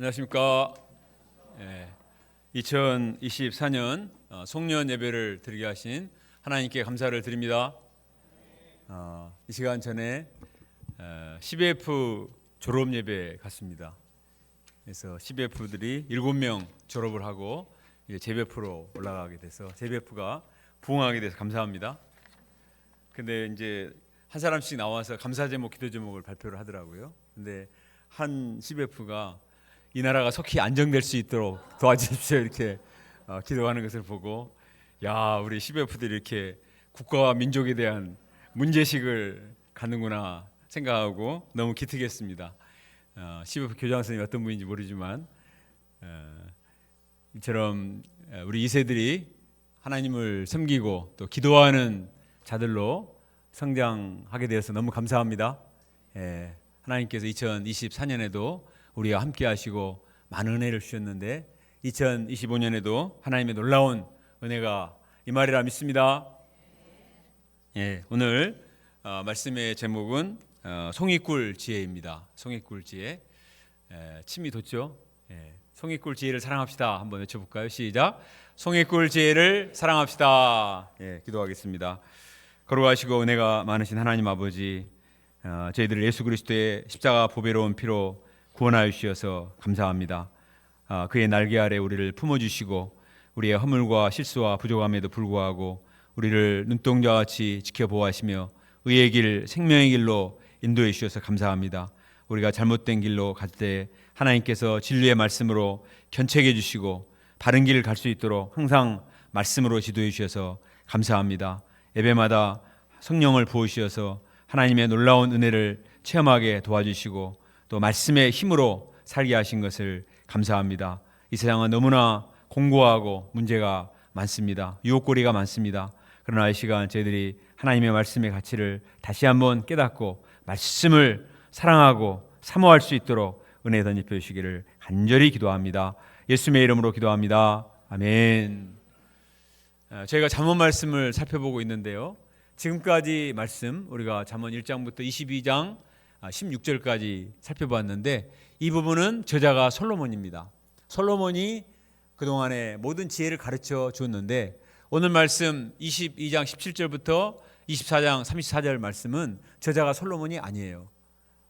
안녕하십니까. 2024년 송년 예배를 드리게 하신 하나님께 감사를 드립니다. 이 시간 전에 CBF 졸업 예배 갔습니다. 그래서 CBF들이 7명 졸업을 하고 이제 재배프로 올라가게 돼서 재배프가 부흥하게 돼서 감사합니다. 근데 이제 한 사람씩 나와서 감사 제목, 기도 제목을 발표를 하더라고요. 근데 한 CBF가 이 나라가 속히 안정될 수 있도록 도와주십시오 이렇게 기도하는 것을 보고, 야, 우리 CBF들이 이렇게 국가와 민족에 대한 문제식을 갖는구나 생각하고 너무 기특했습니다. CBF 교장 선생님이 어떤 분인지 모르지만 이처럼 우리 2세들이 하나님을 섬기고 또 기도하는 자들로 성장하게 되어서 너무 감사합니다. 하나님께서 2024년에도 우리와 함께 하시고 많은 은혜를 주셨는데 2025년에도 하나님의 놀라운 은혜가 임하리라 믿습니다. 오늘 말씀의 제목은 송이꿀 지혜입니다. 송이꿀 지혜. 침이 돋죠? 송이꿀 지혜를 사랑합시다. 한번 외쳐볼까요? 시작. 송이꿀 지혜를 사랑합시다. 기도하겠습니다. 거룩하시고 은혜가 많으신 하나님 아버지, 저희들을 예수 그리스도의 십자가 보배로운 피로 구원하여 주셔서 감사합니다. 그의 날개 아래 우리를 품어주시고 우리의 허물과 실수와 부족함에도 불구하고 우리를 눈동자와 같이 지켜보아하시며 의의 길, 생명의 길로 인도해 주셔서 감사합니다. 우리가 잘못된 길로 갈 때 하나님께서 진리의 말씀으로 견책해 주시고 바른 길을 갈 수 있도록 항상 말씀으로 지도해 주셔서 감사합니다. 예배마다 성령을 부어주셔서 하나님의 놀라운 은혜를 체험하게 도와주시고 또 말씀의 힘으로 살게 하신 것을 감사합니다. 이 세상은 너무나 공고하고 문제가 많습니다. 유혹거리가 많습니다. 그러나 이 시간 저희들이 하나님의 말씀의 가치를 다시 한번 깨닫고 말씀을 사랑하고 사모할 수 있도록 은혜 덧입혀 주시기를 간절히 기도합니다. 예수님의 이름으로 기도합니다. 아멘. 저희가 잠언 말씀을 살펴보고 있는데요, 지금까지 말씀 우리가 잠언 1장부터 22장 16절까지 살펴봤는데 이 부분은 저자가 솔로몬입니다. 솔로몬이 그동안에 모든 지혜를 가르쳐 주었는데 오늘 말씀 22장 17절부터 24장 34절 말씀은 저자가 솔로몬이 아니에요.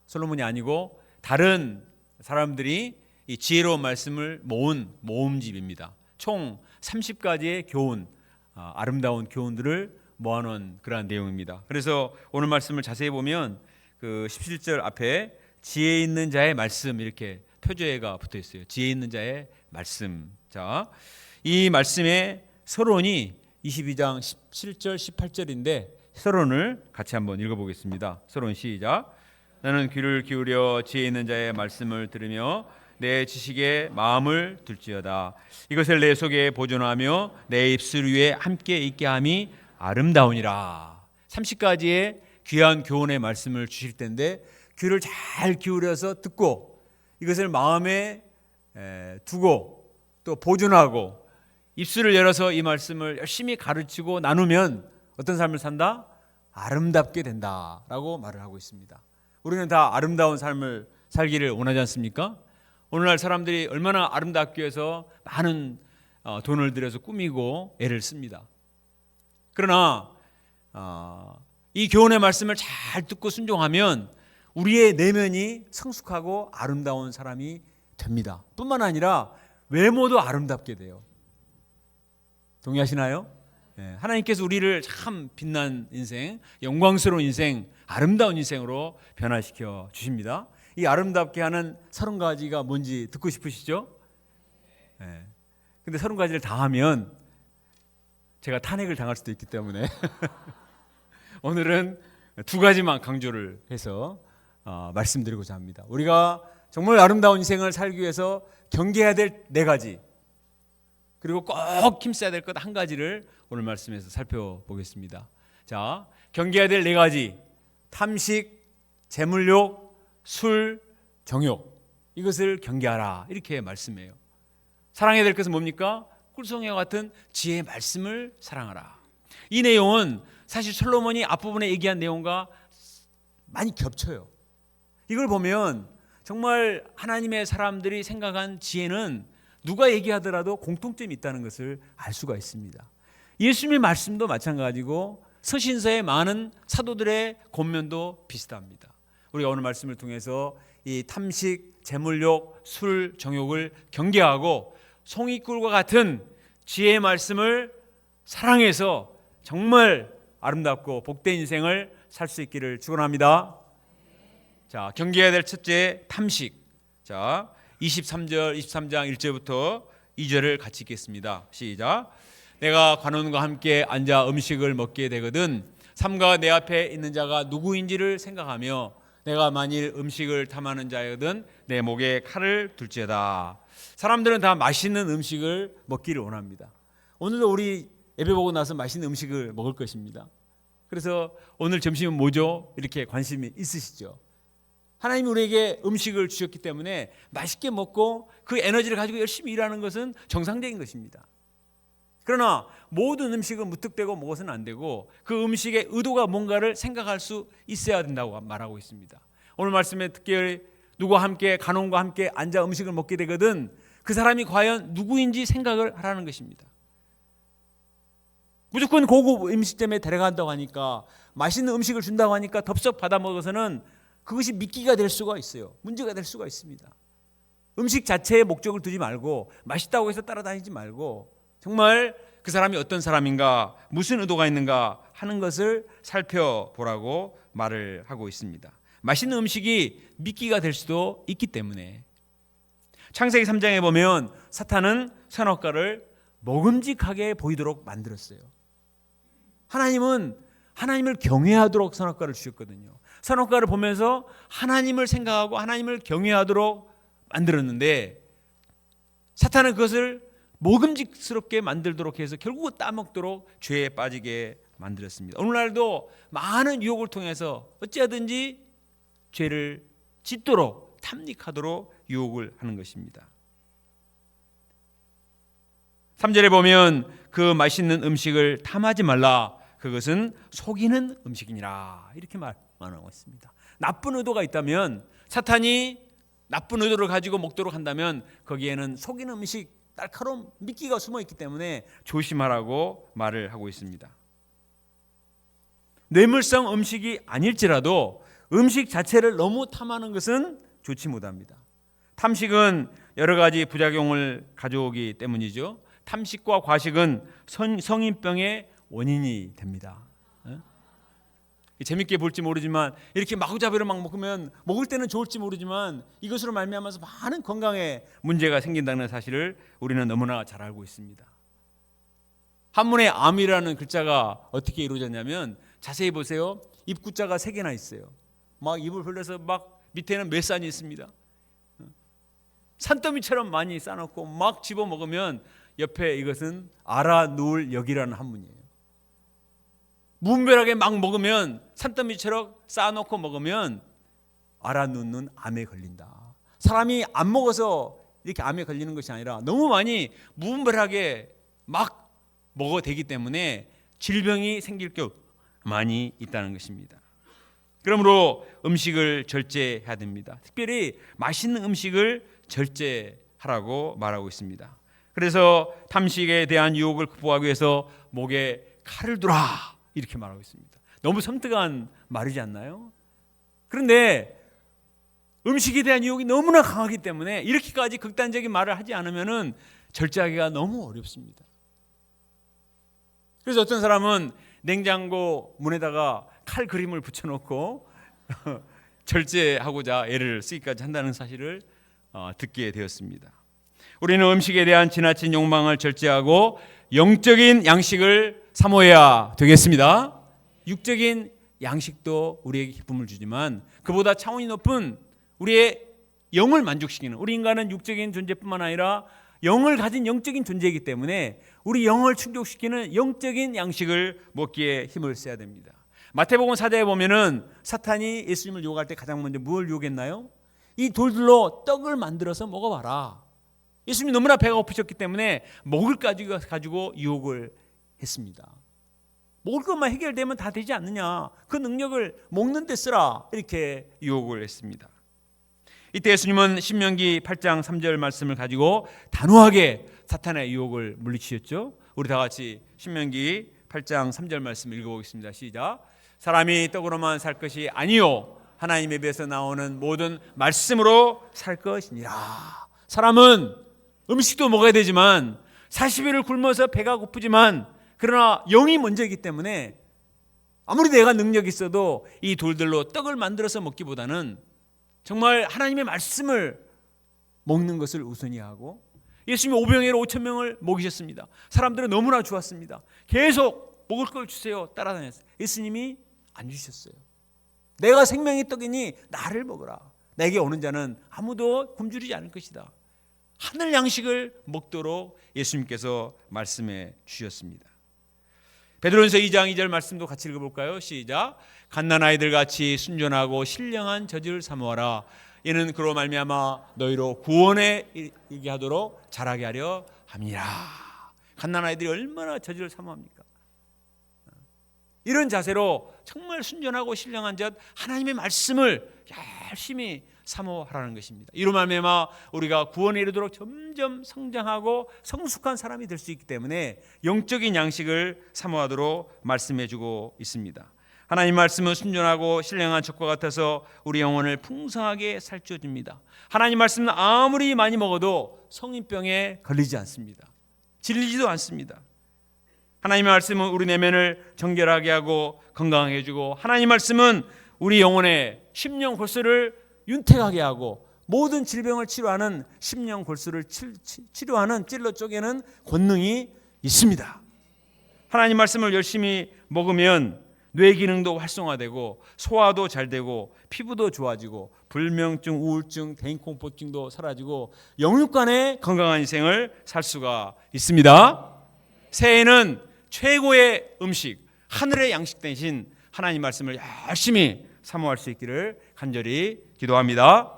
솔로몬이 아니고 다른 사람들이 이 지혜로운 말씀을 모은 모음집입니다. 총 30가지의 교훈, 아름다운 교훈들을 모아놓은 그러한 내용입니다. 그래서 오늘 말씀을 자세히 보면 그 17절 앞에 지혜 있는 자의 말씀 이렇게 표제가 붙어 있어요. 지혜 있는 자의 말씀. 자, 이 말씀의 서론이 22장 17절 18절인데 서론을 같이 한번 읽어보겠습니다. 서론 시작. 나는 귀를 기울여 지혜 있는 자의 말씀을 들으며 내 지식에 마음을 둘지어다. 이것을 내 속에 보존하며 내 입술 위에 함께 있게 함이 아름다우니라. 30가지의 귀한 교훈의 말씀을 주실 텐데 귀를 잘 기울여서 듣고 이것을 마음에 두고 또 보존하고 입술을 열어서 이 말씀을 열심히 가르치고 나누면 어떤 삶을 산다? 아름답게 된다라고 말을 하고 있습니다. 우리는 다 아름다운 삶을 살기를 원하지 않습니까? 오늘날 사람들이 얼마나 아름답게 해서 많은 돈을 들여서 꾸미고 애를 씁니다. 그러나 이 교훈의 말씀을 잘 듣고 순종하면 우리의 내면이 성숙하고 아름다운 사람이 됩니다. 뿐만 아니라 외모도 아름답게 돼요. 동의하시나요? 하나님께서 우리를 참 빛난 인생, 영광스러운 인생, 아름다운 인생으로 변화시켜 주십니다. 이 아름답게 하는 30가지가 뭔지 듣고 싶으시죠? 근데 30가지를 다 하면 제가 탄핵을 당할 수도 있기 때문에 오늘은 2가지만 강조를 해서 말씀드리고자 합니다. 우리가 정말 아름다운 인생을 살기 위해서 경계해야 될 4가지, 그리고 꼭 힘써야 될 것 1가지를 오늘 말씀에서 살펴보겠습니다. 자, 경계해야 될 4가지. 탐식, 재물욕, 술, 정욕. 이것을 경계하라 이렇게 말씀해요. 사랑해야 될 것은 뭡니까? 꿀송이와 같은 지혜의 말씀을 사랑하라. 이 내용은 사실 솔로몬이 앞부분에 얘기한 내용과 많이 겹쳐요. 이걸 보면 정말 하나님의 사람들이 생각한 지혜는 누가 얘기하더라도 공통점이 있다는 것을 알 수가 있습니다. 예수님의 말씀도 마찬가지고 서신서의 많은 사도들의 권면도 비슷합니다. 우리가 오늘 말씀을 통해서 이 탐식, 재물욕, 술, 정욕을 경계하고 송이꿀과 같은 지혜의 말씀을 사랑해서 정말 아름답고 복된 인생을 살 수 있기를 축원합니다. 자, 경계해야 될 첫째 탐식. 자, 23장 1절부터 2절을 같이 읽겠습니다. 시작. 내가 관원과 함께 앉아 음식을 먹게 되거든 삼가 내 앞에 있는 자가 누구인지를 생각하며 내가 만일 음식을 탐하는 자여든 내 목에 칼을 둘지어다. 사람들은 다 맛있는 음식을 먹기를 원합니다. 오늘도 우리 예배 보고 나서 맛있는 음식을 먹을 것입니다. 그래서 오늘 점심은 뭐죠? 이렇게 관심이 있으시죠? 하나님이 우리에게 음식을 주셨기 때문에 맛있게 먹고 그 에너지를 가지고 열심히 일하는 것은 정상적인 것입니다. 그러나 모든 음식을 무턱대고 먹어서는 안 되고 그 음식의 의도가 뭔가를 생각할 수 있어야 된다고 말하고 있습니다. 오늘 말씀에 특별히 누구와 함께 간원과 함께 앉아 음식을 먹게 되거든 그 사람이 과연 누구인지 생각을 하라는 것입니다. 무조건 고급 음식점에 데려간다고 하니까 맛있는 음식을 준다고 하니까 덥석 받아 먹어서는 그것이 미끼가 될 수가 있어요. 문제가 될 수가 있습니다. 음식 자체에 목적을 두지 말고 맛있다고 해서 따라다니지 말고 정말 그 사람이 어떤 사람인가 무슨 의도가 있는가 하는 것을 살펴보라고 말을 하고 있습니다. 맛있는 음식이 미끼가 될 수도 있기 때문에 창세기 3장에 보면 사탄은 선악과를 먹음직하게 보이도록 만들었어요. 하나님은 하나님을 경외하도록 선악과를 주셨거든요. 선악과를 보면서 하나님을 생각하고 하나님을 경외하도록 만들었는데 사탄은 그것을 먹음직스럽게 만들도록 해서 결국은 따먹도록 죄에 빠지게 만들었습니다. 오늘날도 많은 유혹을 통해서 어찌하든지 죄를 짓도록 탐닉하도록 유혹을 하는 것입니다. 3절에 보면 그 맛있는 음식을 탐하지 말라. 그것은 속이는 음식이니라. 이렇게 말하고 있습니다. 나쁜 의도가 있다면 사탄이 나쁜 의도를 가지고 먹도록 한다면 거기에는 속이는 음식, 날카로운 미끼가 숨어 있기 때문에 조심하라고 말을 하고 있습니다. 뇌물성 음식이 아닐지라도 음식 자체를 너무 탐하는 것은 좋지 못합니다. 탐식은 여러 가지 부작용을 가져오기 때문이죠. 탐식과 과식은 성인병의 원인이 됩니다. 재밌게 볼지 모르지만 이렇게 마구잡이로 막 먹으면 먹을 때는 좋을지 모르지만 이것으로 말미암아서 많은 건강에 문제가 생긴다는 사실을 우리는 너무나 잘 알고 있습니다. 한문에 암이라는 글자가 어떻게 이루어졌냐면 자세히 보세요. 입구자가 3개나 있어요. 막 입을 벌려서 막 밑에는 몇 산이 있습니다. 산더미처럼 많이 싸놓고 막 집어 먹으면 옆에 이것은 알아누울 역이라는 한문이에요. 무분별하게 막 먹으면 산더미처럼 쌓아놓고 먹으면 알아눕는 암에 걸린다. 사람이 안 먹어서 이렇게 암에 걸리는 것이 아니라 너무 많이 무분별하게 막 먹어대기 때문에 질병이 생길 경우 많이 있다는 것입니다. 그러므로 음식을 절제해야 됩니다. 특별히 맛있는 음식을 절제하라고 말하고 있습니다. 그래서 탐식에 대한 유혹을 극복하기 위해서 목에 칼을 두라 이렇게 말하고 있습니다. 너무 섬뜩한 말이지 않나요? 그런데 음식에 대한 유혹이 너무나 강하기 때문에 이렇게까지 극단적인 말을 하지 않으면 절제하기가 너무 어렵습니다. 그래서 어떤 사람은 냉장고 문에다가 칼 그림을 붙여놓고 절제하고자 애를 쓰기까지 한다는 사실을 듣게 되었습니다. 우리는 음식에 대한 지나친 욕망을 절제하고 영적인 양식을 사모해야 되겠습니다. 육적인 양식도 우리에게 기쁨을 주지만 그보다 차원이 높은 우리의 영을 만족시키는, 우리 인간은 육적인 존재뿐만 아니라 영을 가진 영적인 존재이기 때문에 우리 영을 충족시키는 영적인 양식을 먹기에 힘을 써야 됩니다. 마태복음 4장에 보면은 사탄이 예수님을 유혹할 때 가장 먼저 뭘 유혹했나요? 이 돌들로 떡을 만들어서 먹어봐라. 예수님이 너무나 배가 고프셨기 때문에 먹을 가지고 유혹을 했습니다. 먹을 것만 해결되면 다 되지 않느냐, 그 능력을 먹는 데 쓰라, 이렇게 유혹을 했습니다. 이때 예수님은 신명기 8장 3절 말씀을 가지고 단호하게 사탄의 유혹을 물리치셨죠. 우리 다 같이 신명기 8장 3절 말씀 읽어보겠습니다. 시작. 사람이 떡으로만 살 것이 아니요 하나님의 입에서 나오는 모든 말씀으로 살 것이니라. 사람은 음식도 먹어야 되지만 40일을 굶어서 배가 고프지만 그러나 영이 먼저이기 때문에 아무리 내가 능력이 있어도 이 돌들로 떡을 만들어서 먹기보다는 정말 하나님의 말씀을 먹는 것을 우선히 하고, 예수님이 오병이로 5천 명을 먹이셨습니다. 사람들은 너무나 좋았습니다. 계속 먹을 걸 주세요 따라다녔어요. 예수님이 안 주셨어요. 내가 생명의 떡이니 나를 먹으라. 내게 오는 자는 아무도 굶주리지 않을 것이다. 하늘 양식을 먹도록 예수님께서 말씀해 주셨습니다. 베드로전서 2장 2절 말씀도 같이 읽어볼까요? 시작. 갓난아이들 같이 순전하고 신령한 젖을 사모하라. 이는 그로 말미암아 너희로 구원에 이르게 하도록 자라게 하려 함이라. 갓난아이들이 얼마나 젖을 사모합니까? 이런 자세로 정말 순전하고 신령한 젖 하나님의 말씀을 열심히 사모하라는 것입니다. 이로 말미암아 우리가 구원에 이르도록 점점 성장하고 성숙한 사람이 될 수 있기 때문에 영적인 양식을 사모하도록 말씀해 주고 있습니다. 하나님 말씀은 순전하고 신령한 젖과 같아서 우리 영혼을 풍성하게 살쪄 줍니다. 하나님 말씀은 아무리 많이 먹어도 성인병에 걸리지 않습니다. 질리지도 않습니다. 하나님의 말씀은 우리 내면을 정결하게 하고 건강하게 해주고, 하나님 말씀은 우리 영혼의 심령 골수를 윤택하게 하고 모든 질병을 치료하는 심령 골수를 치료하는 찔러 쪼개는 권능이 있습니다. 하나님 말씀을 열심히 먹으면 뇌 기능도 활성화되고 소화도 잘 되고 피부도 좋아지고 불면증, 우울증, 대인공포증도 사라지고 영육간의 건강한 인생을 살 수가 있습니다. 새해에는 최고의 음식, 하늘의 양식 대신 하나님 말씀을 열심히 사모할 수 있기를 간절히 기도합니다.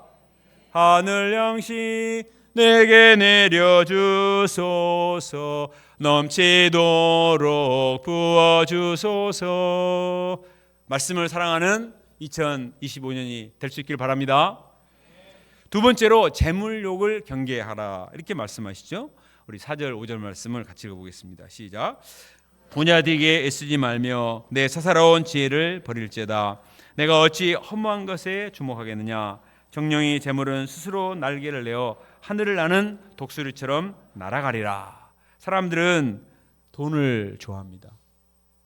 하늘 양식 내게 내려주소서, 넘치도록 부어주소서. 말씀을 사랑하는 2025년이 될 수 있기를 바랍니다. 두 번째로 재물욕을 경계하라, 이렇게 말씀하시죠. 우리 4절 5절 말씀을 같이 읽어보겠습니다. 시작. 부냐되게 애쓰지 말며 내 사사로운 지혜를 버릴지어다. 내가 어찌 허무한 것에 주목하겠느냐. 정령이 재물은 스스로 날개를 내어 하늘을 나는 독수리처럼 날아가리라. 사람들은 돈을 좋아합니다.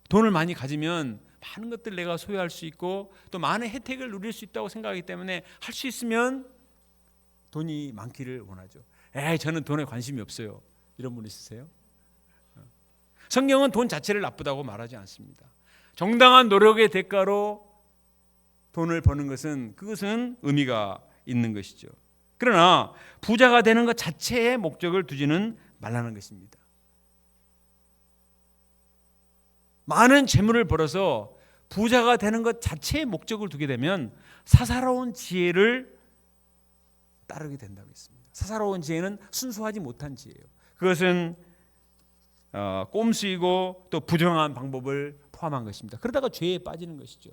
돈을 많이 가지면 많은 것들 내가 소유할 수 있고 또 많은 혜택을 누릴 수 있다고 생각하기 때문에 할 수 있으면 돈이 많기를 원하죠. 저는 돈에 관심이 없어요. 이런 분 있으세요? 성경은 돈 자체를 나쁘다고 말하지 않습니다. 정당한 노력의 대가로 돈을 버는 것은 그것은 의미가 있는 것이죠. 그러나 부자가 되는 것 자체의 목적을 두지는 말라는 것입니다. 많은 재물을 벌어서 부자가 되는 것 자체의 목적을 두게 되면 사사로운 지혜를 따르게 된다고 했습니다. 사사로운 지혜는 순수하지 못한 지혜예요. 그것은 꼼수이고 또 부정한 방법을 포함한 것입니다. 그러다가 죄에 빠지는 것이죠.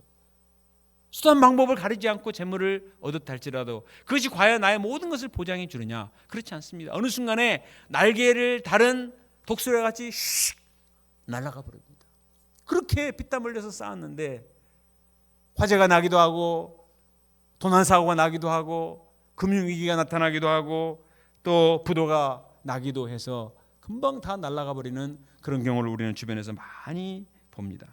수단 방법을 가리지 않고 재물을 얻었다 할지라도 그것이 과연 나의 모든 것을 보장해 주느냐? 그렇지 않습니다. 어느 순간에 날개를 다른 독수리 같이 슉 날아가 버립니다. 그렇게 피땀 흘려서 쌓았는데 화재가 나기도 하고 도난사고가 나기도 하고 금융위기가 나타나기도 하고 또 부도가 나기도 해서 금방 다 날아가 버리는 그런 경우를 우리는 주변에서 많이 봅니다.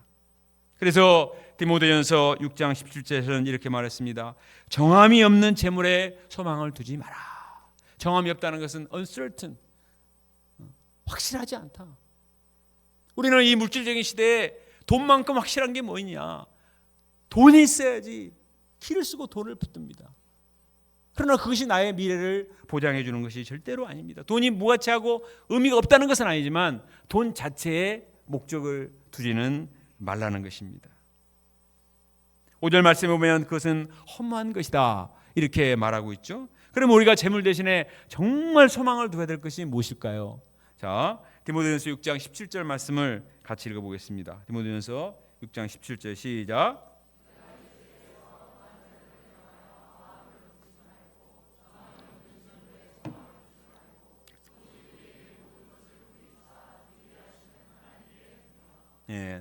그래서 디모데전서 6장 17절에서는 이렇게 말했습니다. 정함이 없는 재물에 소망을 두지 마라. 정함이 없다는 것은 uncertain, 확실하지 않다. 우리는 이 물질적인 시대에 돈만큼 확실한 게 뭐냐? 돈이 있어야지 키를 쓰고 돈을 붙듭니다. 그러나 그것이 나의 미래를 보장해 주는 것이 절대로 아닙니다. 돈이 무가치하고 의미가 없다는 것은 아니지만 돈 자체의 목적을 두지는 말라는 것입니다. 5절 말씀에 보면 그것은 허무한 것이다, 이렇게 말하고 있죠. 그럼 우리가 재물 대신에 정말 소망을 둬야 될 것이 무엇일까요? 자, 디모데전서 6장 17절 말씀을 같이 읽어보겠습니다. 디모데전서 6장 17절 시작.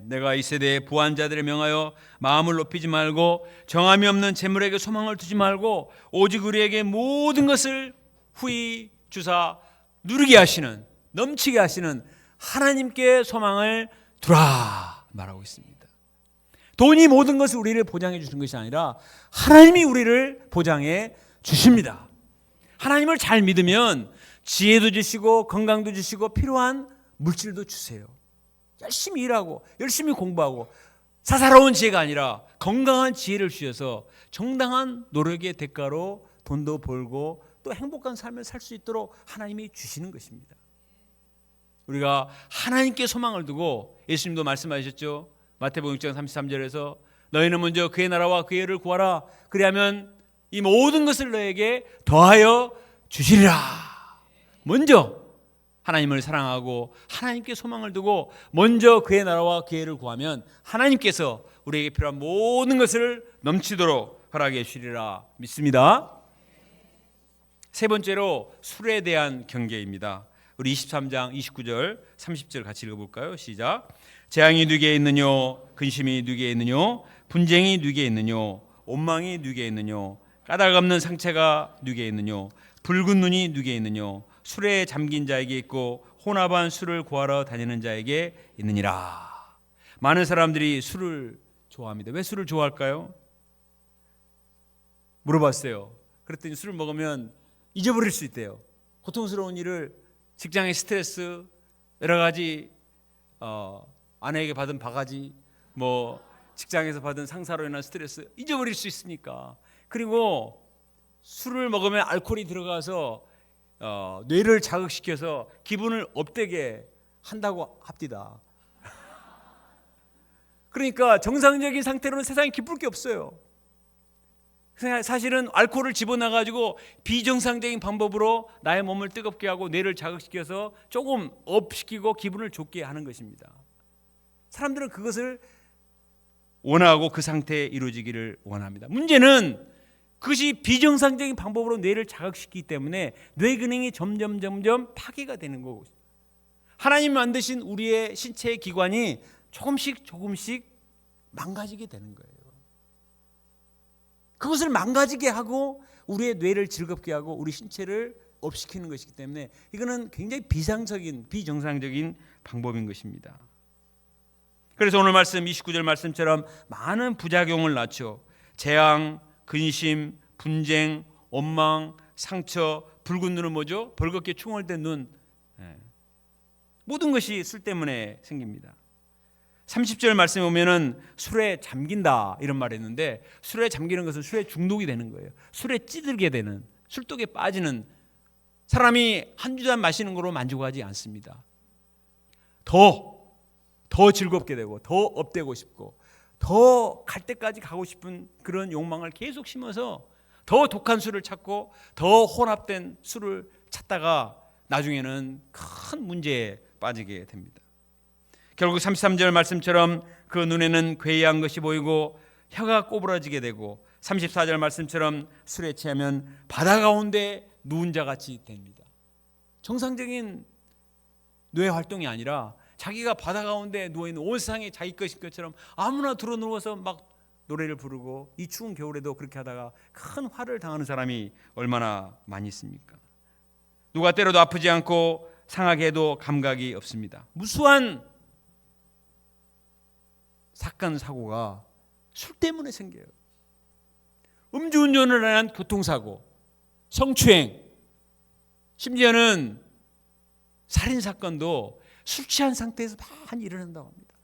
내가 이 세대의 부한 자들에 명하여 마음을 높이지 말고 정함이 없는 재물에게 소망을 두지 말고 오직 우리에게 모든 것을 후히 주사 누리게 하시는, 넘치게 하시는 하나님께 소망을 두라 말하고 있습니다. 돈이 모든 것을 우리를 보장해 주는 것이 아니라 하나님이 우리를 보장해 주십니다. 하나님을 잘 믿으면 지혜도 주시고 건강도 주시고 필요한 물질도 주세요. 열심히 일하고 열심히 공부하고 사사로운 지혜가 아니라 건강한 지혜를 주셔서 정당한 노력의 대가로 돈도 벌고 또 행복한 삶을 살 수 있도록 하나님이 주시는 것입니다. 우리가 하나님께 소망을 두고, 예수님도 말씀하셨죠. 마태복음 6장 33절에서 너희는 먼저 그의 나라와 그의 의를 구하라. 그리하면 이 모든 것을 너에게 더하여 주시리라. 먼저 하나님을 사랑하고 하나님께 소망을 두고 먼저 그의 나라와 그의 의를 구하면 하나님께서 우리에게 필요한 모든 것을 넘치도록 허락해 주시리라 믿습니다. 세 번째로 술에 대한 경계입니다. 우리 23장 29절 30절 같이 읽어볼까요? 시작. 재앙이 누게 있느뇨, 근심이 누게 있느뇨, 분쟁이 누게 있느뇨, 원망이 누게 있느뇨, 까닭 없는 상처가 누게 있느뇨, 붉은 눈이 누게 있느뇨, 술에 잠긴 자에게 있고 혼합한 술을 구하러 다니는 자에게 있느니라. 많은 사람들이 술을 좋아합니다. 왜 술을 좋아할까요? 물어봤어요. 그랬더니 술을 먹으면 잊어버릴 수 있대요. 고통스러운 일을, 직장의 스트레스, 여러 가지 아내에게 받은 바가지, 직장에서 받은 상사로 인한 스트레스 잊어버릴 수 있으니까. 그리고 술을 먹으면 알코올이 들어가서 뇌를 자극시켜서 기분을 업되게 한다고 합디다. 그러니까 정상적인 상태로는 세상에 기쁠 게 없어요. 사실은 알코올을 집어넣어가지고 비정상적인 방법으로 나의 몸을 뜨겁게 하고 뇌를 자극시켜서 조금 업시키고 기분을 좋게 하는 것입니다. 사람들은 그것을 원하고 그 상태에 이루어지기를 원합니다. 문제는 그것이 비정상적인 방법으로 뇌를 자극시키기 때문에 뇌 기능이 점점 파괴가 되는 거고, 하나님 만드신 우리의 신체의 기관이 조금씩 망가지게 되는 거예요. 그것을 망가지게 하고 우리의 뇌를 즐겁게 하고 우리 신체를 업시키는 것이기 때문에 이거는 굉장히 비정상적인 방법인 것입니다. 그래서 오늘 말씀 29절 말씀처럼 많은 부작용을 낳죠. 재앙, 근심, 분쟁, 원망, 상처, 붉은 눈은 뭐죠? 벌겋게 충혈된 눈. 모든 것이 술 때문에 생깁니다. 30절 말씀에 보면은 술에 잠긴다 이런 말을 했는데, 술에 잠기는 것은 술에 중독이 되는 거예요. 술에 찌들게 되는, 술독에 빠지는, 사람이 한두 잔 마시는 거로 만족하지 않습니다. 더 즐겁게 되고 더 업되고 싶고 더 갈 때까지 가고 싶은 그런 욕망을 계속 심어서 더 독한 술을 찾고 더 혼합된 술을 찾다가 나중에는 큰 문제에 빠지게 됩니다. 결국 33절 말씀처럼 그 눈에는 괴이한 것이 보이고 혀가 꼬부라지게 되고, 34절 말씀처럼 술에 취하면 바다 가운데 누운 자같이 됩니다. 정상적인 뇌 활동이 아니라 자기가 바다 가운데 누워있는 온 세상이 자기 것인 것처럼 아무나 들어 누워서 막 노래를 부르고, 이 추운 겨울에도 그렇게 하다가 큰 화를 당하는 사람이 얼마나 많이 있습니까? 누가 때려도 아프지 않고 상하게 해도 감각이 없습니다. 무수한 사건 사고가 술 때문에 생겨요. 음주운전을 한 교통사고, 성추행, 심지어는 살인사건도 술 취한 상태에서 많이 일어난다고 합니다.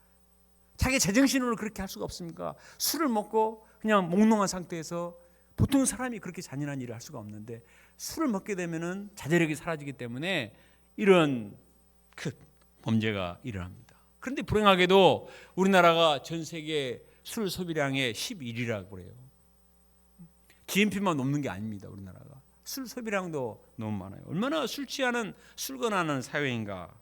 자기 제정신으로 그렇게 할 수가 없습니까? 술을 먹고 그냥 몽롱한 상태에서, 보통 사람이 그렇게 잔인한 일을 할 수가 없는데 술을 먹게 되면은 자제력이 사라지기 때문에 이런 큰 범죄가 일어납니다. 그런데 불행하게도 우리나라가 전 세계 술 소비량의 11위라고 그래요. GNP만 넘는 게 아닙니다. 우리나라가 술 소비량도 너무 많아요. 얼마나 술 취하는 술건하는 사회인가.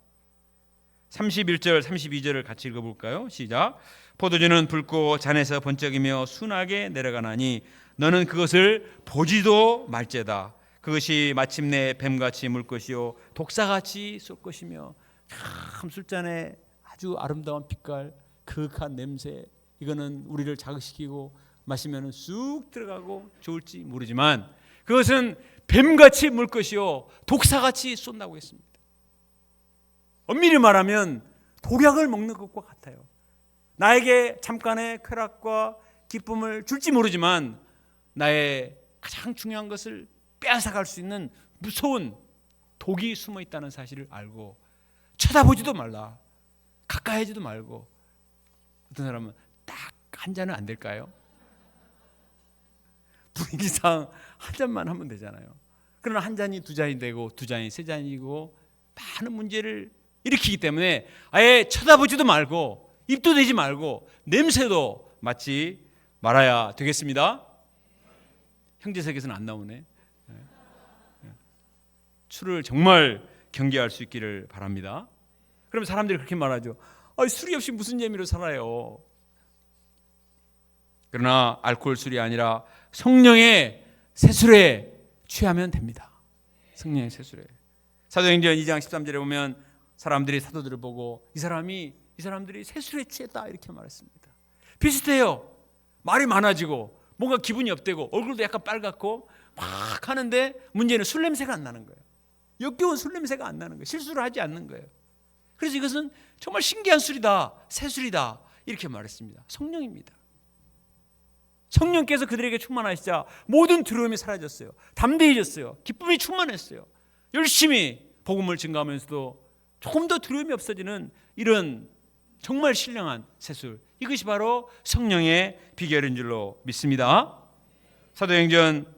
31절 32절을 같이 읽어볼까요? 시작. 포도주는 붉고 잔에서 번쩍이며 순하게 내려가나니 너는 그것을 보지도 말제다. 그것이 마침내 뱀같이 물 것이요 독사같이 쏠 것이며. 참 술잔에 아주 아름다운 빛깔, 그윽한 냄새, 이거는 우리를 자극시키고 마시면 쑥 들어가고 좋을지 모르지만 그것은 뱀같이 물 것이요 독사같이 쏜다고 했습니다. 엄밀히 말하면 독약을 먹는 것과 같아요. 나에게 잠깐의 쾌락과 기쁨을 줄지 모르지만 나의 가장 중요한 것을 빼앗아갈 수 있는 무서운 독이 숨어 있다는 사실을 알고 쳐다보지도 말라, 가까이 하지도 말고. 어떤 사람은 딱 한 잔은 안 될까요? 분위기상 한 잔만 하면 되잖아요. 그러나 한 잔이 두 잔이 되고 두 잔이 세 잔이고 많은 문제를 일으키기 때문에 아예 쳐다보지도 말고 입도 대지 말고 냄새도 맡지 말아야 되겠습니다. 형제석에서는 안 나오네. 술을 정말 경계할 수 있기를 바랍니다. 그럼 사람들이 그렇게 말하죠. 술이 없이 무슨 재미로 살아요. 그러나 알코올 술이 아니라 성령의 세술에 취하면 됩니다. 성령의 세술에. 사도행전 2장 13절에 보면 사람들이 사도들을 보고 이 사람들이 세술에 취했다 이렇게 말했습니다. 비슷해요. 말이 많아지고 뭔가 기분이 업되고 얼굴도 약간 빨갛고 막 하는데 문제는 술 냄새가 안 나는 거예요. 역겨운 술 냄새가 안 나는 거예요. 실수를 하지 않는 거예요. 그래서 이것은 정말 신기한 술이다, 새술이다 이렇게 말했습니다. 성령입니다. 성령께서 그들에게 충만하시자 모든 두려움이 사라졌어요. 담대해졌어요. 기쁨이 충만했어요. 열심히 복음을 증거하면서도 조금 더 두려움이 없어지는 이런 정말 신령한 새술, 이것이 바로 성령의 비결인 줄로 믿습니다. 사도행전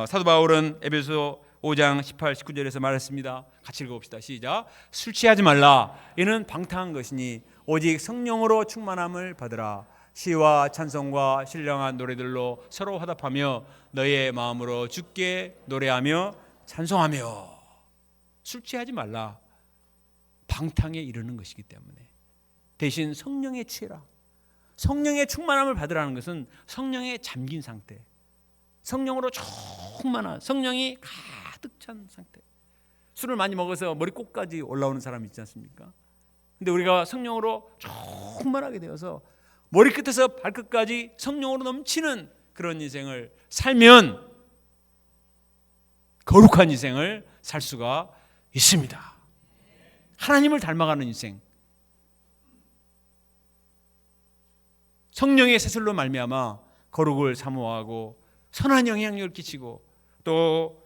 사도 바울은 에베소 5장 18, 19절에서 말했습니다. 같이 읽어봅시다. 시작. 술 취하지 말라. 이는 방탕한 것이니 오직 성령으로 충만함을 받으라. 시와 찬송과 신령한 노래들로 서로 화답하며 너의 마음으로 주께 노래하며 찬송하며. 술 취하지 말라. 방탕에 이르는 것이기 때문에 대신 성령에 취해라. 성령의 충만함을 받으라는 것은 성령에 잠긴 상태, 성령으로 충만한, 성령이 가득 찬 상태. 술을 많이 먹어서 머리 꼭까지 올라오는 사람 있지 않습니까? 근데 우리가 성령으로 충만하게 되어서 머리끝에서 발끝까지 성령으로 넘치는 그런 인생을 살면 거룩한 인생을 살 수가 있습니다. 하나님을 닮아가는 인생, 성령의 세술로 말미암아 거룩을 사모하고 선한 영향력을 끼치고 또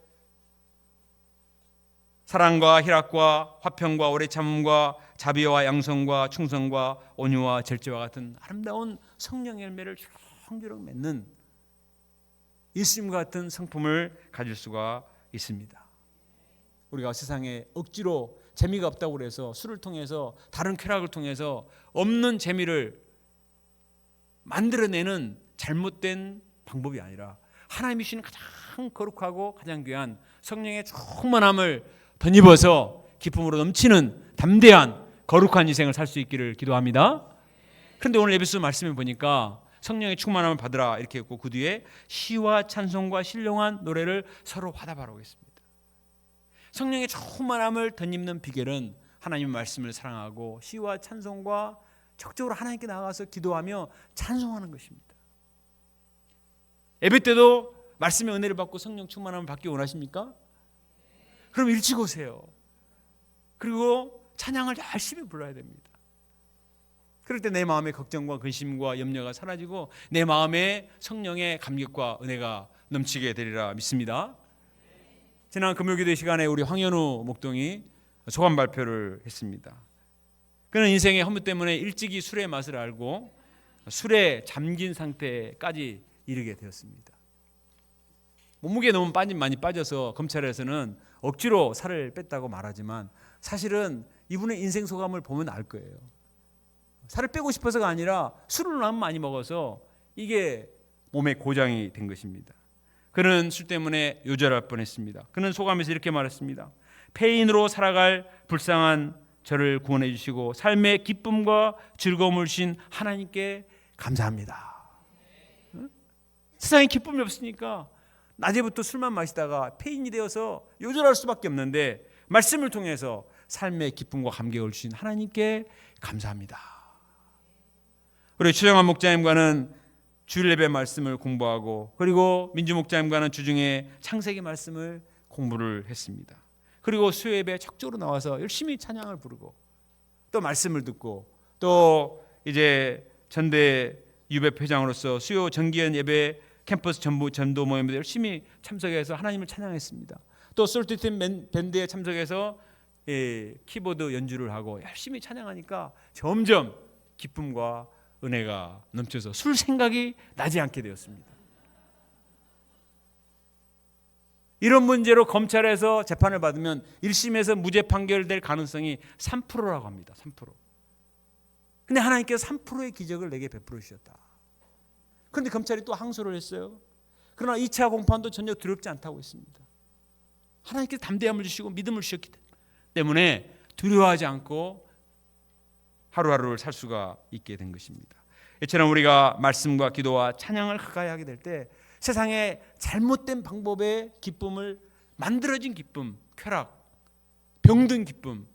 사랑과 희락과 화평과 오래 참음과 자비와 양성과 충성과 온유와 절제와 같은 아름다운 성령의 열매를 주렁주렁 맺는 예수님과 같은 성품을 가질 수가 있습니다. 우리가 세상에 억지로 재미가 없다고 해서 술을 통해서 다른 쾌락을 통해서 없는 재미를 만들어내는 잘못된 방법이 아니라 하나님이 주신 가장 거룩하고 가장 귀한 성령의 충만함을 덧입어서 기쁨으로 넘치는 담대한 거룩한 인생을 살 수 있기를 기도합니다. 그런데 오늘 에베소 말씀을 보니까 성령의 충만함을 받으라 이렇게 했고 그 뒤에 시와 찬송과 신령한 노래를 서로 화답하라고 했습니다. 성령의 충만함을 덧입는 비결은 하나님의 말씀을 사랑하고 시와 찬송과 적극적으로 하나님께 나아가서 기도하며 찬송하는 것입니다. 예배 때도 말씀의 은혜를 받고 성령 충만함을 받기 원하십니까? 그럼 일찍 오세요. 그리고 찬양을 열심히 불러야 됩니다. 그럴 때 내 마음의 걱정과 근심과 염려가 사라지고 내 마음에 성령의 감격과 은혜가 넘치게 되리라 믿습니다. 지난 금요기도 시간에 우리 황현우 목동이 소감 발표를 했습니다. 그는 인생의 허물 때문에 일찍이 술의 맛을 알고 술에 잠긴 상태까지 이르게 되었습니다. 몸무게 너무 많이 빠져서 검찰에서는 억지로 살을 뺐다고 말하지만 사실은 이분의 인생 소감을 보면 알 거예요. 살을 빼고 싶어서가 아니라 술을 너무 많이 먹어서 이게 몸에 고장이 된 것입니다. 그는 술 때문에 요절할 뻔했습니다. 그는 소감에서 이렇게 말했습니다. 폐인으로 살아갈 불쌍한 저를 구원해 주시고 삶의 기쁨과 즐거움을 주신 하나님께 감사합니다. 세상에 기쁨이 없으니까 낮에부터 술만 마시다가 폐인이 되어서 요절할 수밖에 없는데 말씀을 통해서 삶의 기쁨과 감격을 주신 하나님께 감사합니다. 우리 최정환 목자님과는 주일 예배 말씀을 공부하고, 그리고 민주 목자님과는 주중에 창세기 말씀을 공부를 했습니다. 그리고 수요 예배 적극적으로 나와서 열심히 찬양을 부르고 또 말씀을 듣고, 또 이제 전대 유배회장으로서 수요 정기연 예배 캠퍼스 전도 모임에 열심히 참석해서 하나님을 찬양했습니다. 또 솔티팀 밴드에 참석해서 키보드 연주를 하고 열심히 찬양하니까 점점 기쁨과 은혜가 넘쳐서 술 생각이 나지 않게 되었습니다. 이런 문제로 검찰에서 재판을 받으면 1심에서 무죄 판결될 가능성이 3%라고 합니다. 3%. 근데 하나님께서 3%의 기적을 내게 베풀어 주셨다. 그런데 검찰이 또 항소를 했어요. 그러나 2차 공판도 전혀 두렵지 않다고 했습니다. 하나님께서 담대함을 주시고 믿음을 주셨기 때문에 두려워하지 않고 하루하루를 살 수가 있게 된 것입니다. 이처럼 우리가 말씀과 기도와 찬양을 가까이 하게 될 때 세상에 잘못된 방법의 기쁨을, 만들어진 기쁨, 쾌락, 병든 기쁨,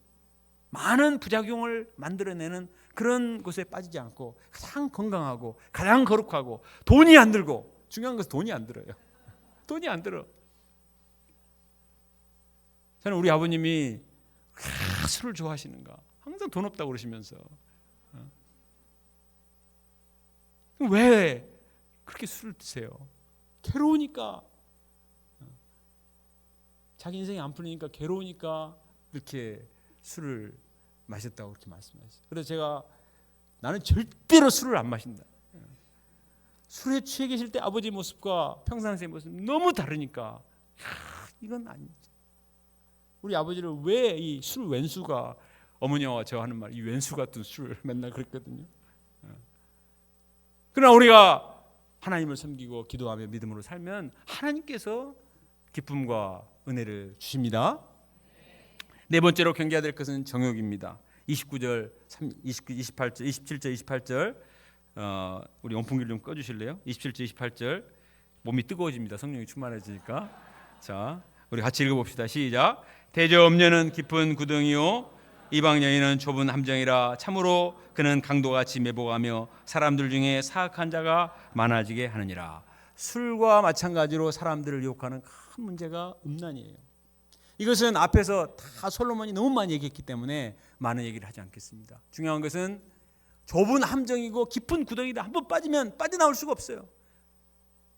많은 부작용을 만들어내는 그런 곳에 빠지지 않고 가장 건강하고 가장 거룩하고 돈이 안 들고, 중요한 것은 돈이 안 들어요. 돈이 안 들어. 저는 우리 아버님이 술을 좋아하시는가, 항상 돈 없다고 그러시면서 왜 그렇게 술을 드세요? 괴로우니까, 자기 인생이 안 풀리니까 괴로우니까 이렇게 술을 마셨다고 그렇게 말씀하셨어요. 그래서 제가 나는 절대로 술을 안 마신다. 술에 취해 계실 때 아버지 모습과 평상시의 모습 너무 다르니까 이건 아니지. 우리 아버지를 왜 이 술 왼수가, 어머니와 저 하는 말, 이 왼수 같은 술을 맨날 그랬거든요. 그러나 우리가 하나님을 섬기고 기도하며 믿음으로 살면 하나님께서 기쁨과 은혜를 주십니다. 네 번째로 경계해야 될 것은 정욕입니다. 29절, 28절, 27절, 28절 우리 온풍기를 좀 꺼주실래요? 27절, 28절 몸이 뜨거워집니다. 성령이 충만해지니까. 자, 우리 같이 읽어봅시다. 시작. 대저 음녀는 깊은 구덩이요 이방 여인은 좁은 함정이라 참으로 그는 강도같이 매복하며 사람들 중에 사악한 자가 많아지게 하느니라. 술과 마찬가지로 사람들을 유혹하는 큰 문제가 음란이에요. 이것은 앞에서 다 솔로몬이 너무 많이 얘기했기 때문에 많은 얘기를 하지 않겠습니다. 중요한 것은 좁은 함정이고 깊은 구덩이다. 한번 빠지면 빠져나올 수가 없어요.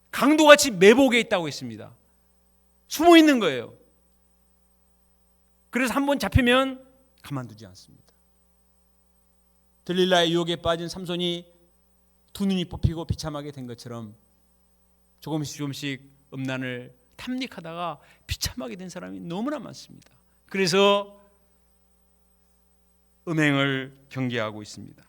강도같이 매복에 있다고 했습니다. 숨어 있는 거예요. 그래서 한번 잡히면 가만두지 않습니다. 들릴라의 유혹에 빠진 삼손이 두 눈이 뽑히고 비참하게 된 것처럼 조금씩 음란을 탐닉하다가 비참하게 된 사람이 너무나 많습니다. 그래서 음행을 경계하고 있습니다.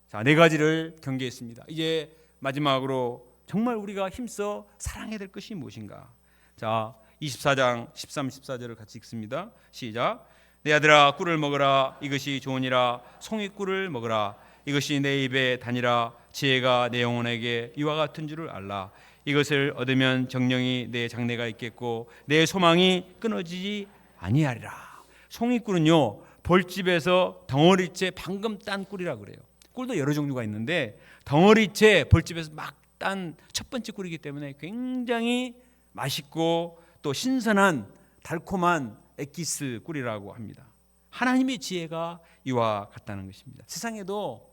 자, 네 가지를 경계했습니다. 이제 마지막으로 정말 우리가 힘써 사랑해야 될 것이 무엇인가? 자, 24장 13, 14절을 같이 읽습니다. 시작. 내 아들아 꿀을 먹으라. 이것이 좋으니라. 송이꿀을 먹으라. 이것이 내 입에 다니라. 지혜가 내 영혼에게 이와 같은 줄을 알라. 이것을 얻으면 정령이 내 장래가 있겠고 내 소망이 끊어지지 아니하리라. 송이꿀은요, 벌집에서 덩어리째 방금 딴 꿀이라 그래요. 꿀도 여러 종류가 있는데 덩어리째 벌집에서 막 딴 첫 번째 꿀이기 때문에 굉장히 맛있고 또 신선한 달콤한 엑기스 꿀이라고 합니다. 하나님의 지혜가 이와 같다는 것입니다. 세상에도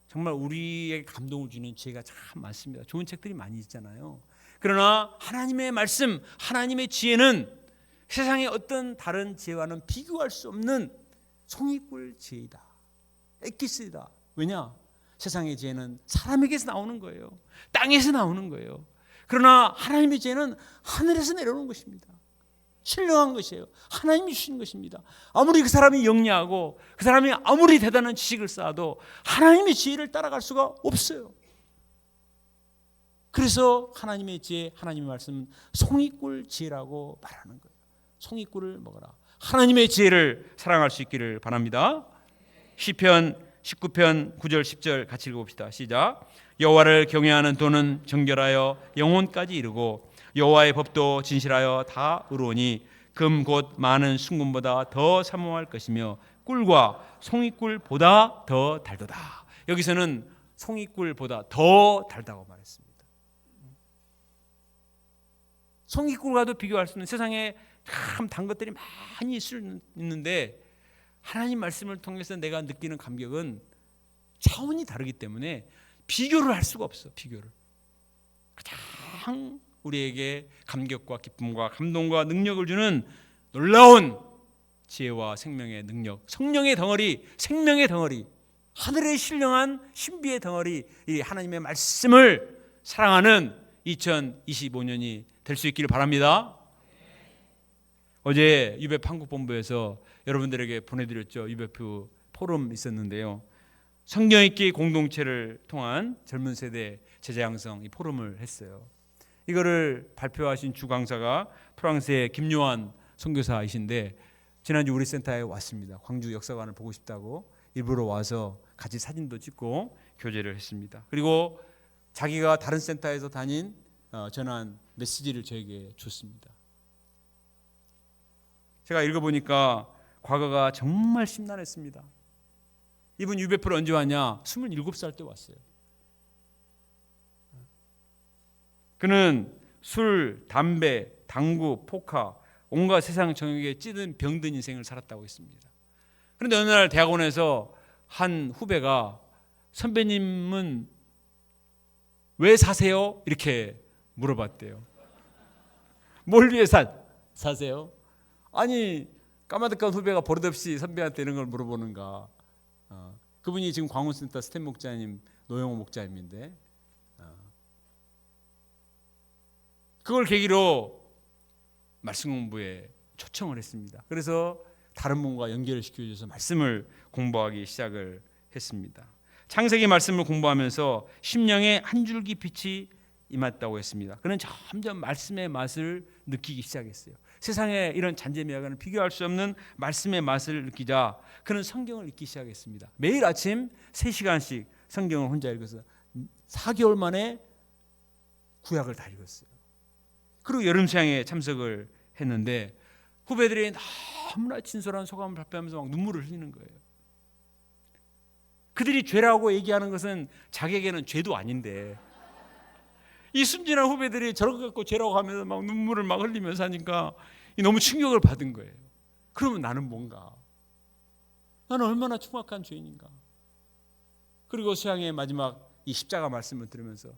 정말 우리에게 감동을 주는 지혜가 참 많습니다. 좋은 책들이 많이 있잖아요. 그러나 하나님의 말씀, 하나님의 지혜는 세상의 어떤 다른 지혜와는 비교할 수 없는 송이꿀 지혜이다. 엑기스이다. 왜냐? 세상의 지혜는 사람에게서 나오는 거예요. 땅에서 나오는 거예요. 그러나 하나님의 지혜는 하늘에서 내려오는 것입니다. 신령한 것이에요. 하나님이 주신 것입니다. 아무리 그 사람이 영리하고 그 사람이 아무리 대단한 지식을 쌓아도 하나님의 지혜를 따라갈 수가 없어요. 그래서 하나님의 지혜, 하나님의 말씀은 송이꿀 지혜라고 말하는 거예요. 송이꿀을 먹어라. 하나님의 지혜를 사랑할 수 있기를 바랍니다. 시편 19편 9절 10절 같이 읽어봅시다. 시작. 여호와를 경외하는 도는 정결하여 영혼까지 이르고 여호와의 법도 진실하여 다 의로우니 금 곧 많은 순금보다 더 사모할 것이며 꿀과 송이꿀보다 더 달도다. 여기서는 송이꿀보다 더 달다고 말했습니다. 송이꿀과도 비교할 수 있는 세상에 참 단 것들이 많이 있는데 하나님 말씀을 통해서 내가 느끼는 감격은 차원이 다르기 때문에 비교를 할 수가 없어. 비교를. 가장 우리에게 감격과 기쁨과 감동과 능력을 주는 놀라운 지혜와 생명의 능력, 성령의 덩어리, 생명의 덩어리, 하늘의 신령한 신비의 덩어리, 이 하나님의 말씀을 사랑하는 2025년이 될 수 있기를 바랍니다. 어제 유베프 한국본부에서 여러분들에게 보내드렸죠. 유베프 포럼 있었는데요. 성경 읽기 공동체를 통한 젊은 세대 제자 양성 이 포럼을 했어요. 이거를 발표하신 주 강사가 프랑스의 김요한 선교사이신데 지난주 우리 센터에 왔습니다. 광주 역사관을 보고 싶다고 일부러 와서 같이 사진도 찍고 교제를 했습니다. 그리고 자기가 다른 센터에서 다닌 전한 메시지를 저에게 줬습니다. 제가 읽어보니까 과거가 정말 심란했습니다. 이분 유베프를 언제 왔냐? 27살 때 왔어요. 그는 술, 담배, 당구, 포카 온갖 세상 정욕에 찌든 병든 인생을 살았다고 했습니다. 그런데 어느 날 대학원에서 한 후배가 선배님은 왜 사세요? 이렇게 물어봤대요. 뭘 위해 사세요? 아니 까마득한 후배가 버릇없이 선배한테 이런 걸 물어보는가. 그분이 지금 광운센터 스탠 목자님 노영호 목자님인데 그걸 계기로 말씀 공부에 초청을 했습니다. 그래서 다른 분과 연결을 시켜줘서 말씀을 공부하기 시작을 했습니다. 창세기 말씀을 공부하면서 심령에 한 줄기 빛이 임했다고 했습니다. 그는 점점 말씀의 맛을 느끼기 시작했어요. 세상에 이런 잔재미와는 비교할 수 없는 말씀의 맛을 느끼자 그는 성경을 읽기 시작했습니다. 매일 아침 3시간씩 성경을 혼자 읽어서 4개월 만에 구약을 다 읽었어요. 그리고 여름 수양에 참석을 했는데 후배들이 너무나 진솔한 소감을 발표하면서 막 눈물을 흘리는 거예요. 그들이 죄라고 얘기하는 것은 자기에게는 죄도 아닌데 이 순진한 후배들이 저런 거 갖고 죄라고 하면서 막 눈물을 막 흘리면서 하니까 너무 충격을 받은 거예요. 그러면 나는 뭔가? 나는 얼마나 흉악한 죄인인가? 그리고 수양의 마지막 이 십자가 말씀을 들으면서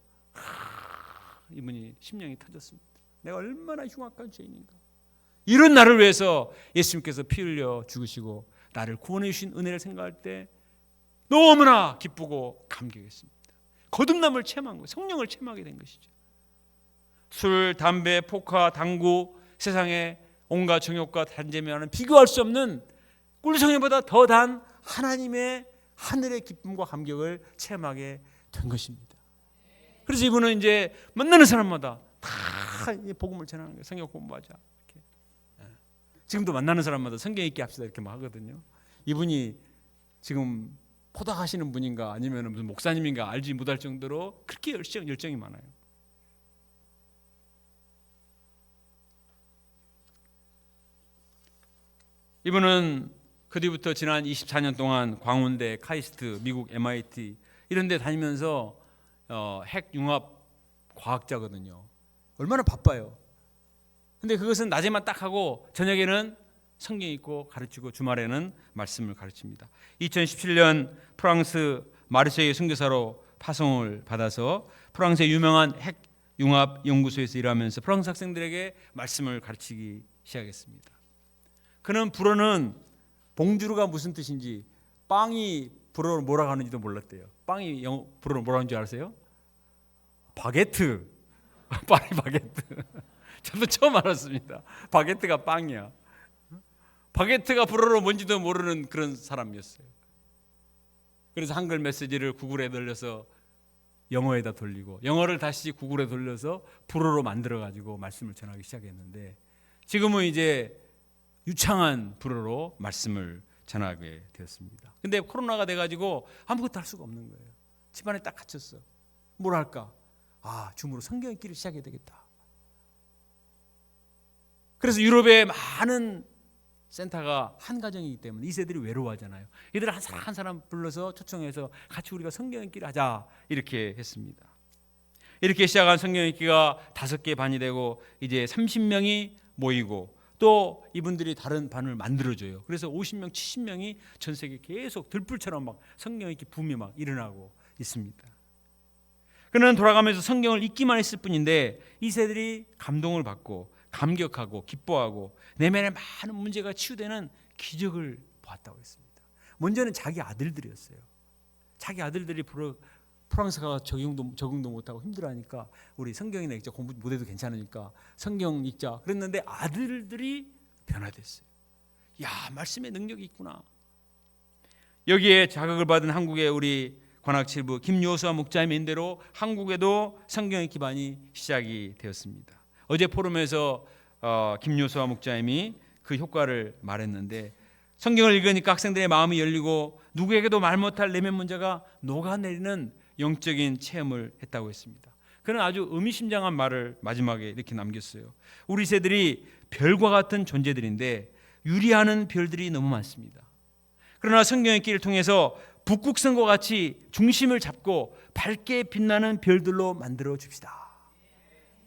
이분이 심령이 터졌습니다. 내가 얼마나 흉악한 죄인인가? 이런 나를 위해서 예수님께서 피 흘려 죽으시고 나를 구원해 주신 은혜를 생각할 때 너무나 기쁘고 감격했습니다. 거듭남을 체험한 거예요. 성령을 체험하게 된 것이죠. 술, 담배, 포카, 당구, 세상의 온갖 정욕과 단재미와는 비교할 수 없는 꿀성에보다 더 단 하나님의 하늘의 기쁨과 감격을 체험하게 된 것입니다. 그래서 이분은 이제 만나는 사람마다 다 복음을 전하는 거예요. 성경 공부하자. 이렇게. 지금도 만나는 사람마다 성경 읽기 합시다 이렇게 막 하거든요. 이분이 지금 포닥하시는 분인가 아니면 무슨 목사님인가 알지 못할 정도로 그렇게 열정이 많아요. 이분은 그 뒤부터 지난 24년 동안 광운대, 카이스트, 미국 MIT 이런 데 다니면서 핵융합 과학자거든요. 얼마나 바빠요. 근데 그것은 낮에만 딱 하고 저녁에는 성경 읽고 가르치고 주말에는 말씀을 가르칩니다. 2017년 프랑스 마르세유 선교사로 파송을 받아서 프랑스의 유명한 핵융합 연구소에서 일하면서 프랑스 학생들에게 말씀을 가르치기 시작했습니다. 그는 불어는 봉주르가 무슨 뜻인지 빵이 불어로 뭐라고 하는지도 몰랐대요. 빵이 불어로 뭐라고 하는 줄 아세요? 바게트. 파리 바게트. 저도 처음 알았습니다. 바게트가 빵이야. 바게트가 불어로 뭔지도 모르는 그런 사람이었어요. 그래서 한글 메시지를 구글에 돌려서 영어에다 돌리고 영어를 다시 구글에 돌려서 불어로 만들어가지고 말씀을 전하기 시작했는데 지금은 이제 유창한 불어로 말씀을 전하게 되었습니다. 근데 코로나가 돼가지고 아무것도 할 수가 없는 거예요. 집안에 딱 갇혔어. 뭘 할까? 줌으로 성경 읽기를 시작해야 되겠다. 그래서 유럽의 많은 센터가 한 가정이기 때문에 2세들이 외로워하잖아요. 얘들 한 사람 한 사람 불러서 초청해서 같이 우리가 성경 읽기를 하자 이렇게 했습니다. 이렇게 시작한 성경 읽기가 5개 반이 되고 이제 30명이 모이고 또 이분들이 다른 반을 만들어줘요. 그래서 50명, 70명이 전 세계 계속 들불처럼 막 성경 읽기 붐이 막 일어나고 있습니다. 그는 돌아가면서 성경을 읽기만 했을 뿐인데 2세들이 감동을 받고 감격하고 기뻐하고 내면에 많은 문제가 치유되는 기적을 보았다고 했습니다. 먼저는 자기 아들들이었어요. 자기 아들들이 프랑스가 적응도 못하고 힘들어하니까 우리 성경이나 읽자, 공부 못해도 괜찮으니까 성경 읽자 그랬는데 아들들이 변화됐어요. 야, 말씀의 능력이 있구나. 여기에 자극을 받은 한국의 우리 관악칠부 김요수아 목자님의 인대로 한국에도 성경 읽기 반이 시작이 되었습니다. 어제 포럼에서 김요수아 목자님이 그 효과를 말했는데 성경을 읽으니까 학생들의 마음이 열리고 누구에게도 말 못할 내면 문제가 녹아내리는 영적인 체험을 했다고 했습니다. 그는 아주 의미심장한 말을 마지막에 이렇게 남겼어요. 우리 세들이 별과 같은 존재들인데 유리하는 별들이 너무 많습니다. 그러나 성경 읽기를 통해서 북극성과 같이 중심을 잡고 밝게 빛나는 별들로 만들어 줍시다.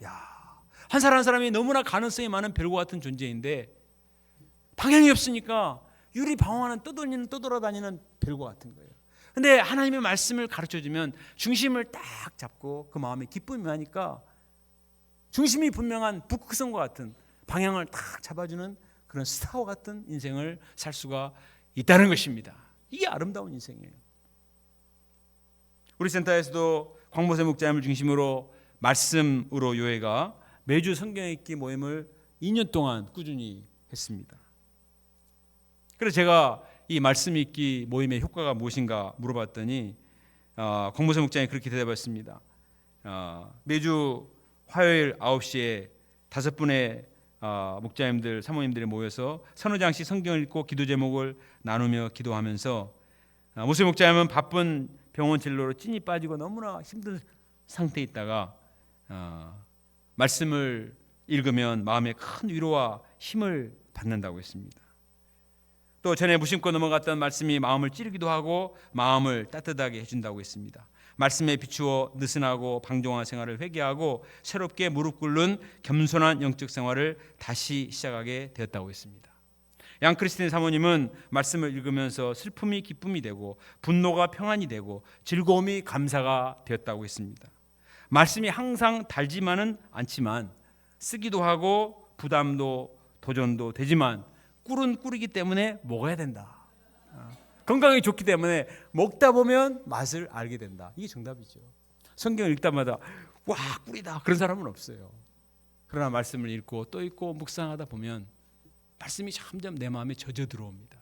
야, 한 사람 한 사람이 너무나 가능성이 많은 별과 같은 존재인데 방향이 없으니까 유리 방황하는 떠돌아다니는 별과 같은 거예요. 근데 하나님의 말씀을 가르쳐주면 중심을 딱 잡고 그 마음에 기쁨이 많으니까 중심이 분명한 북극성과 같은 방향을 딱 잡아주는 그런 스타와 같은 인생을 살 수가 있다는 것입니다. 이게 아름다운 인생이에요. 우리 센터에서도 광보세 목자님을 중심으로 말씀으로 요회가 매주 성경 읽기 모임을 2년 동안 꾸준히 했습니다. 그래서 제가 이 말씀 읽기 모임의 효과가 무엇인가 물어봤더니 광보세 목장이 그렇게 대답했습니다. 매주 화요일 9시에 5분의 목자님들, 사모님들이 모여서 서너 장씩 성경을 읽고 기도 제목을 나누며 기도하면서 모세 목자님은 바쁜 병원 진료로 찐이 빠지고 너무나 힘든 상태에 있다가 말씀을 읽으면 마음에 큰 위로와 힘을 받는다고 했습니다. 또 전에 무심코 넘어갔던 말씀이 마음을 찌르기도 하고 마음을 따뜻하게 해준다고 했습니다. 말씀에 비추어 느슨하고 방종한 생활을 회개하고 새롭게 무릎 꿇는 겸손한 영적 생활을 다시 시작하게 되었다고 했습니다. 양크리스틴 사모님은 말씀을 읽으면서 슬픔이 기쁨이 되고 분노가 평안이 되고 즐거움이 감사가 되었다고 했습니다. 말씀이 항상 달지만은 않지만 쓰기도 하고 부담도 도전도 되지만 꿀은 꿀이기 때문에 먹어야 된다. 건강에 좋기 때문에 먹다 보면 맛을 알게 된다. 이게 정답이죠. 성경을 읽다마다 와 꿀이다 그런 사람은 없어요. 그러나 말씀을 읽고 또 읽고 묵상하다 보면 말씀이 점점 내 마음에 젖어 들어옵니다.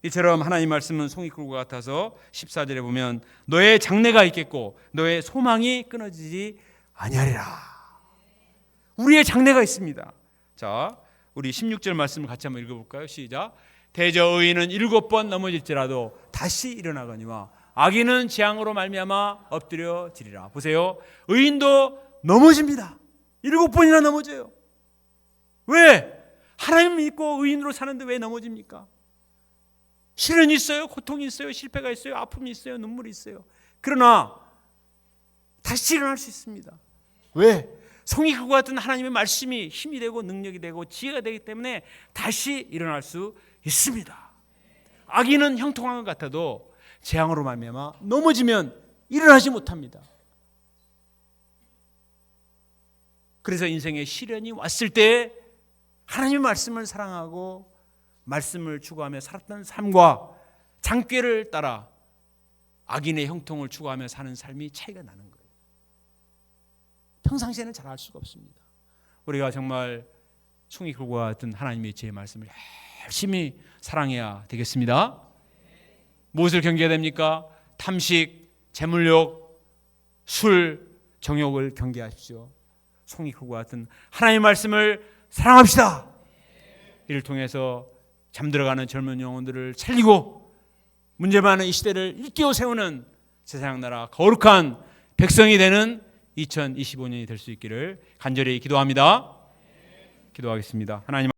이처럼 하나님 말씀은 송이꿀과 같아서 14절에 보면 너의 장래가 있겠고 너의 소망이 끊어지지 아니하리라. 우리의 장래가 있습니다. 자, 우리 16절 말씀을 같이 한번 읽어볼까요? 시작. 대저 의인은 7번 넘어질지라도 다시 일어나거니와 악인은 재앙으로 말미암아 엎드려지리라. 보세요. 의인도 넘어집니다. 7번이나 넘어져요. 왜? 하나님 믿고 의인으로 사는데 왜 넘어집니까? 시련이 있어요. 고통이 있어요. 실패가 있어요. 아픔이 있어요. 눈물이 있어요. 그러나 다시 일어날 수 있습니다. 왜? 송이꿀과 같은 하나님의 말씀이 힘이 되고 능력이 되고 지혜가 되기 때문에 다시 일어날 수 있습니다. 악인은 형통한 것 같아도 재앙으로 말미암아 넘어지면 일어나지 못합니다. 그래서 인생에 시련이 왔을 때 하나님의 말씀을 사랑하고 말씀을 추구하며 살았던 삶과 장꾀를 따라 악인의 형통을 추구하며 사는 삶이 차이가 나는 거예요. 평상시에는 잘 알 수가 없습니다. 우리가 정말 송이꿀과 같은 하나님의 지혜의 말씀을 열심히 사랑해야 되겠습니다. 무엇을 경계해야 됩니까? 탐식, 재물욕, 술, 정욕을 경계하십시오. 송이꿀과 같은 하나님의 말씀을 사랑합시다. 이를 통해서 잠들어가는 젊은 영혼들을 살리고 문제 많은 이 시대를 일깨워 세우는 세상 나라 거룩한 백성이 되는 2025년이 될 수 있기를 간절히 기도합니다. 기도하겠습니다. 하나님